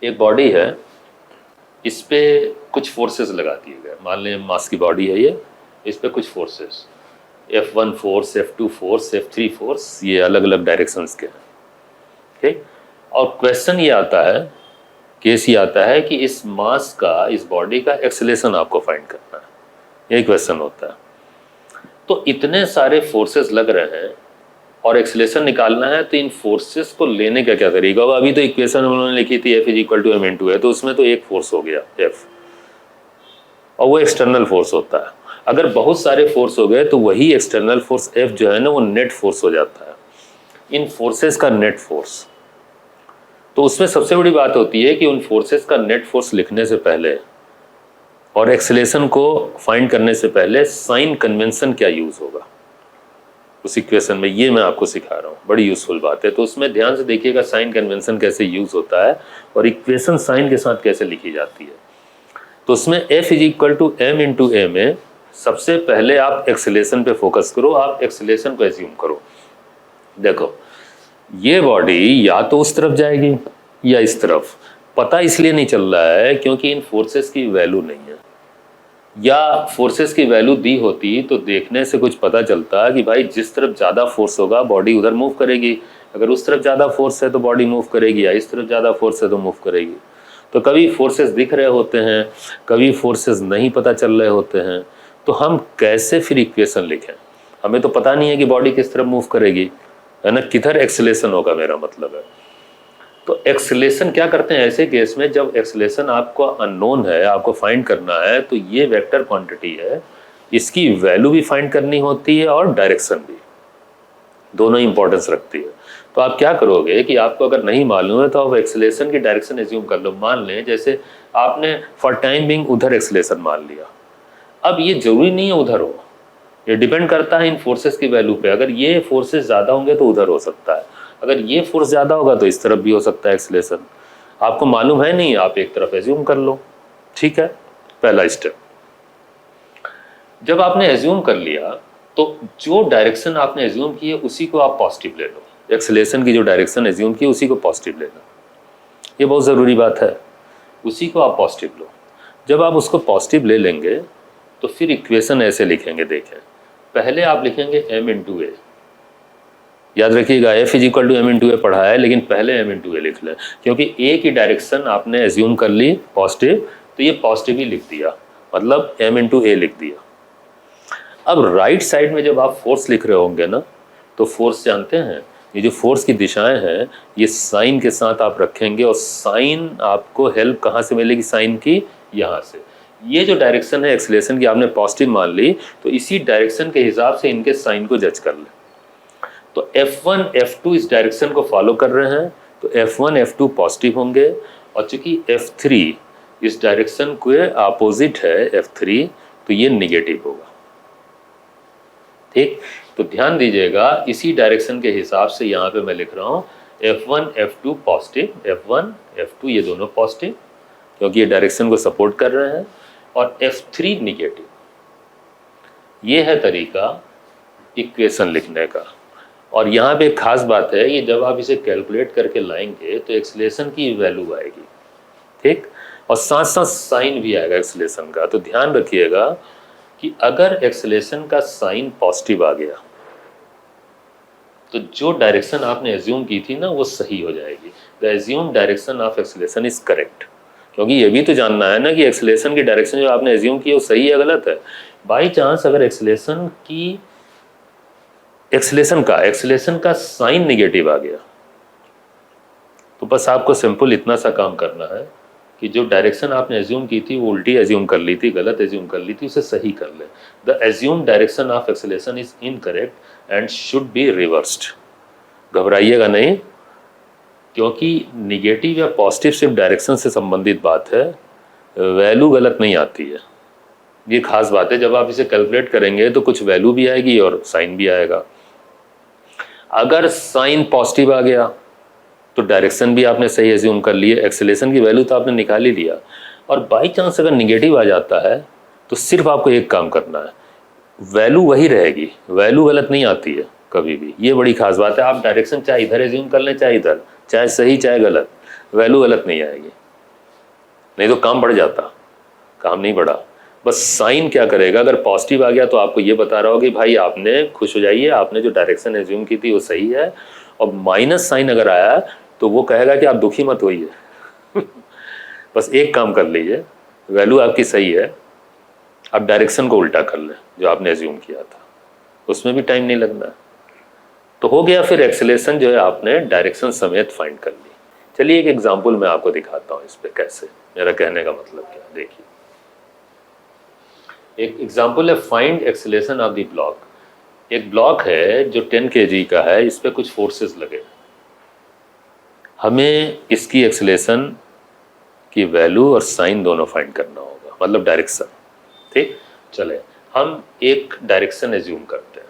एक बॉडी है, इस पे कुछ फोर्सेस लगा दिए गए। मान लें मास की बॉडी है ये, इस पे कुछ forces F1 force, F2 force, F3 force, ये अलग अलग डायरेक्शंस के हैं। ठीक, और क्वेश्चन ये आता है, केस ये आता है कि इस मास का, इस बॉडी का एक्सेलेरेशन आपको फाइंड करना है, यही क्वेश्चन होता है। तो इतने सारे फोर्सेस लग रहे हैं और एक्सेलेरेशन निकालना है, तो इन फोर्सेस को लेने का क्या तरीका होगा? अभी तो इक्वेशन उन्होंने लिखी थी F = m/2 है, तो उसमें तो एक फोर्स हो गया F, और वो एक्सटर्नल फोर्स होता है। अगर बहुत सारे फोर्स हो गए तो वही एक्सटर्नल फोर्स F जो है ना, वो नेट फोर्स हो जाता है, इन फोर्सेस का नेट फोर्स। तो उसमें सबसे बड़ी बात होती है कि उन फोर्सेस का नेट फोर्स लिखने से पहले और एक्सेलेरेशन को फाइंड करने से पहले साइन कन्वेंशन क्या यूज होगा उस इक्वेशन में, ये मैं आपको सिखा रहा हूँ। बड़ी यूजफुल बात है, तो उसमें ध्यान से देखिएगा साइन कन्वेंशन कैसे यूज होता है और इक्वेशन साइन के साथ कैसे लिखी जाती है। तो उसमें F = m/a में सबसे पहले आप एक्सेलेरेशन पे फोकस करो, आप एक्सेलेरेशन को एज्यूम करो। देखो, ये बॉडी या तो उस तरफ जाएगी या इस तरफ, पता इसलिए नहीं चल रहा है क्योंकि इन फोर्सेस की वैल्यू नहीं है, या फोर्सेस की वैल्यू दी होती तो देखने से कुछ पता चलता कि भाई जिस तरफ ज़्यादा फोर्स होगा बॉडी उधर मूव करेगी, अगर उस तरफ ज़्यादा फोर्स है तो बॉडी मूव करेगी, या इस तरफ ज़्यादा फोर्स है तो मूव करेगी। तो कभी फोर्सेस दिख रहे होते हैं, कभी फोर्सेस नहीं पता चल रहे होते हैं, तो हम कैसे फिर इक्वेशन लिखें? हमें तो पता नहीं है कि बॉडी किस तरफ मूव करेगी, है ना, किधर एक्सेलेरेशन होगा, मेरा मतलब है। तो एक्सेलेरेशन क्या करते हैं ऐसे केस में, जब एक्सेलेरेशन आपको अननोन है, आपको फाइंड करना है, तो ये वेक्टर क्वांटिटी है, इसकी वैल्यू भी फाइंड करनी होती है और डायरेक्शन भी, दोनों इंपॉर्टेंस रखती है। तो आप क्या करोगे कि आपको अगर नहीं मालूम है तो आप एक्सेलेरेशन की डायरेक्शन एज्यूम कर लो। मान लें जैसे आपने फॉर टाइम बिंग उधर एक्सेलेरेशन मान लिया, अब ये जरूरी नहीं है उधर हो, ये डिपेंड करता है इन फोर्सेस की वैल्यू पे। अगर ये फोर्सेस ज़्यादा होंगे तो उधर हो सकता है, अगर ये फोर्स ज़्यादा होगा तो इस तरफ भी हो सकता है एक्सेलेरेशन। आपको मालूम है नहीं, आप एक तरफ एज्यूम कर लो, ठीक है, पहला स्टेप। जब आपने एज्यूम कर लिया तो जो डायरेक्शन आपने एज्यूम की है उसी को आप पॉजिटिव ले लो, एक्सेलेरेशन की जो डायरेक्शन एज्यूम की उसी को पॉजिटिव लेना, ये बहुत ज़रूरी बात है, उसी को आप पॉजिटिव लो। जब आप उसको पॉजिटिव ले लेंगे तो फिर इक्वेशन ऐसे लिखेंगे, देखें, पहले आप लिखेंगे m/a, याद रखिएगा F = m/a पढ़ा है, लेकिन पहले m/a लिख लें, क्योंकि a की डायरेक्शन आपने एज्यूम कर ली पॉजिटिव, तो ये पॉजिटिव ही लिख दिया, मतलब m/a लिख दिया। अब राइट साइड में जब आप फोर्स लिख रहे होंगे ना, तो फोर्स जानते हैं, ये जो फोर्स की दिशाएं हैं ये साइन के साथ आप रखेंगे, और साइन आपको हेल्प कहाँ से मिलेगी? साइन की, यहाँ से। ये जो डायरेक्शन है एक्सेलेरेशन की आपने पॉजिटिव मान ली, तो इसी डायरेक्शन के हिसाब से इनके साइन को जज कर ले। तो F1 F2 इस डायरेक्शन को फॉलो कर रहे हैं, तो F1 F2 पॉजिटिव होंगे, और चूंकि F3 इस डायरेक्शन के अपोजिट है F3, तो ये निगेटिव होगा। ठीक, तो ध्यान दीजिएगा, इसी डायरेक्शन के हिसाब से यहाँ पे मैं लिख रहा हूँ F1 F2 positive, F1 F2 ये दोनों पॉजिटिव क्योंकि ये डायरेक्शन को सपोर्ट कर रहे हैं, और F3 निगेटिव। ये है तरीका इक्वेशन लिखने का। और यहाँ पे एक खास बात है, ये जब आप इसे कैलकुलेट करके लाएंगे तो एक्सेलेरेशन की वैल्यू आएगी, ठीक, और साथ साथ साइन भी आएगा एक्सेलेरेशन का। तो ध्यान रखिएगा कि अगर एक्सेलेरेशन का साइन पॉजिटिव आ गया तो जो डायरेक्शन आपने एज्यूम की थी ना वो सही हो जाएगी। The assumed direction of acceleration is correct, क्योंकि ये भी तो जानना है ना कि एक्सेलेरेशन की डायरेक्शन जो आपने एज्यूम की है वो सही है गलत है। बाई चांस अगर एक्सेलेरेशन का साइन निगेटिव आ गया, तो बस आपको सिंपल इतना सा काम करना है कि जो डायरेक्शन आपने एज्यूम की थी वो उल्टी एज्यूम कर ली थी, गलत एज्यूम कर ली थी, उसे सही कर ले। The assumed direction of acceleration is incorrect and should be reversed. घबराइएगा नहीं, क्योंकि निगेटिव या पॉजिटिव सिर्फ डायरेक्शन से संबंधित बात है, वैल्यू गलत नहीं आती है। ये खास बात है, जब आप इसे कैलकुलेट करेंगे तो कुछ वैल्यू भी आएगी और साइन भी आएगा। अगर साइन पॉजिटिव आ गया तो डायरेक्शन भी आपने सही एज्यूम कर लिए, एक्सेलेरेशन की वैल्यू तो आपने निकाल ही लिया। और बाई चांस अगर निगेटिव आ जाता है तो सिर्फ आपको एक काम करना है, वैल्यू वही रहेगी, वैल्यू गलत नहीं आती है कभी भी। ये बड़ी खास बात है, आप डायरेक्शन चाहे इधर एज्यूम कर लें चाहे इधर, चाहे सही चाहे गलत, वैल्यू गलत नहीं आएगी। नहीं तो काम बढ़ जाता, काम नहीं बढ़ा। बस साइन क्या करेगा, अगर पॉजिटिव आ गया तो आपको ये बता रहा हो कि भाई आपने खुश हो जाइए, आपने जो डायरेक्शन एज्यूम की थी वो सही है। और माइनस साइन अगर आया तो वो कहेगा कि आप दुखी मत होइए बस एक काम कर लीजिए, वैल्यू आपकी सही है, आप डायरेक्शन को उल्टा कर लें जो आपने एज्यूम किया था, उसमें भी टाइम नहीं लगना। तो हो गया। फिर एक्सेलेरेशन जो है आपने डायरेक्शन समेत फाइंड कर ली। चलिए एक एग्जांपल मैं आपको दिखाता हूँ इस पे कैसे, मेरा कहने का मतलब क्या। देखिए एक एग्जांपल है, find acceleration of the block. एक ब्लॉक है जो 10 kg का है, इस पे कुछ फोर्सेस लगे, हमें इसकी एक्सेलेरेशन की वैल्यू और साइन दोनों फाइंड करना होगा, मतलब डायरेक्शन। ठीक, चले हम एक डायरेक्शन एज्यूम करते हैं।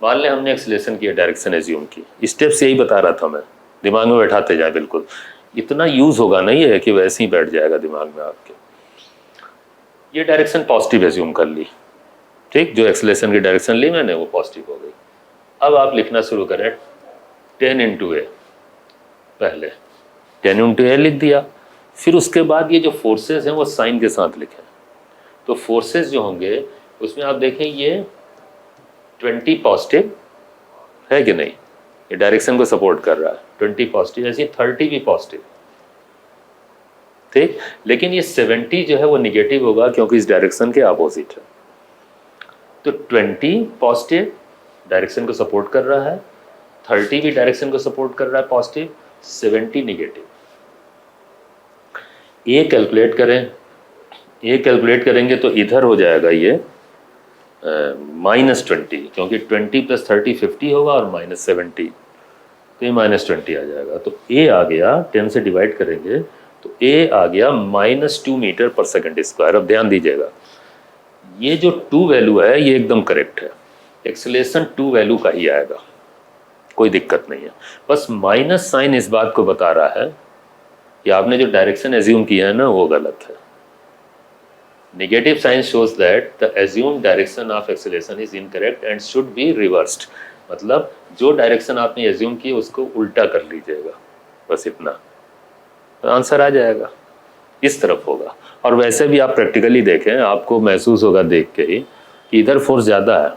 मान लें हमने एक्सेलेरेशन की डायरेक्शन एज्यूम की, स्टेप्स यही बता रहा था मैं, दिमाग में बैठाते जाए, बिल्कुल इतना यूज होगा नहीं है कि वैसे ही बैठ जाएगा दिमाग में आपके। ये डायरेक्शन पॉजिटिव एज्यूम कर ली, ठीक, जो एक्सेलेरेशन की डायरेक्शन ली मैंने वो पॉजिटिव हो गई। अब आप लिखना शुरू करें 10 × a, पहले 10 × a लिख दिया, फिर उसके बाद ये जो फोर्सेस हैं वो साइन के साथ लिखें। तो फोर्सेस जो होंगे उसमें आप देखें ये 20 पॉजिटिव है कि नहीं, ये डायरेक्शन को सपोर्ट कर रहा है, 20 पॉजिटिव, ऐसे 30 भी पॉजिटिव, ठीक। लेकिन ये 70 जो है वो निगेटिव होगा क्योंकि इस डायरेक्शन के अपोजिट है। तो 20 पॉजिटिव डायरेक्शन को सपोर्ट कर रहा है, 30 भी डायरेक्शन को सपोर्ट कर रहा है पॉजिटिव, 70 निगेटिव। ए कैलकुलेट करें, ए कैलकुलेट करेंगे तो इधर हो जाएगा ये -20, क्योंकि 20 + 30 50 होगा और -70, तो ये -20 आ जाएगा। तो ए आ गया, 10 से डिवाइड करेंगे तो ए आ गया -2 मीटर/सेकंड²। अब ध्यान दीजिएगा, ये जो 2 वैल्यू है ये एकदम करेक्ट है, एक्सेलेरेशन 2 वैल्यू का ही आएगा, कोई दिक्कत नहीं है। बस माइनस साइन इस बात को बता रहा है कि आपने जो डायरेक्शन एज्यूम किया है ना वो गलत है। Negative sign shows that the assumed direction of acceleration is incorrect and should be reversed। मतलब जो डायरेक्शन आपने एज्यूम की उसको उल्टा कर लीजिएगा, बस इतना, तो आंसर आ जाएगा, इस तरफ होगा। और वैसे भी आप प्रैक्टिकली देखें, आपको महसूस होगा देख के ही कि इधर फोर्स ज़्यादा है,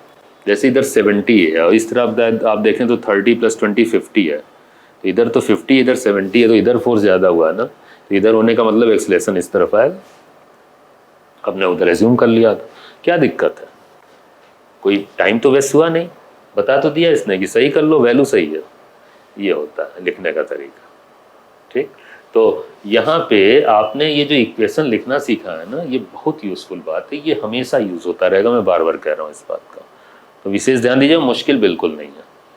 जैसे इधर 70 है और इस तरफ आप देखें तो 30 + 20 50 है, तो इधर तो 50 इधर 70 है, तो इधर फोर्स ज़्यादा हुआ है ना, तो इधर होने का मतलब एक्सेलेरेशन इस तरफ आएगा। हमने उधर एज्यूम कर लिया था, क्या दिक्कत है, कोई टाइम तो वेस्ट हुआ नहीं, बता तो दिया इसने कि सही कर लो, वैल्यू सही है। ये होता है लिखने का तरीका, ठीक। तो यहाँ पे आपने ये जो इक्वेशन लिखना सीखा है ना, ये बहुत यूजफुल बात है, ये हमेशा यूज होता रहेगा, मैं बार बार कह रहा हूँ इस बात का, तो विशेष ध्यान दीजिए, मुश्किल बिल्कुल नहीं है।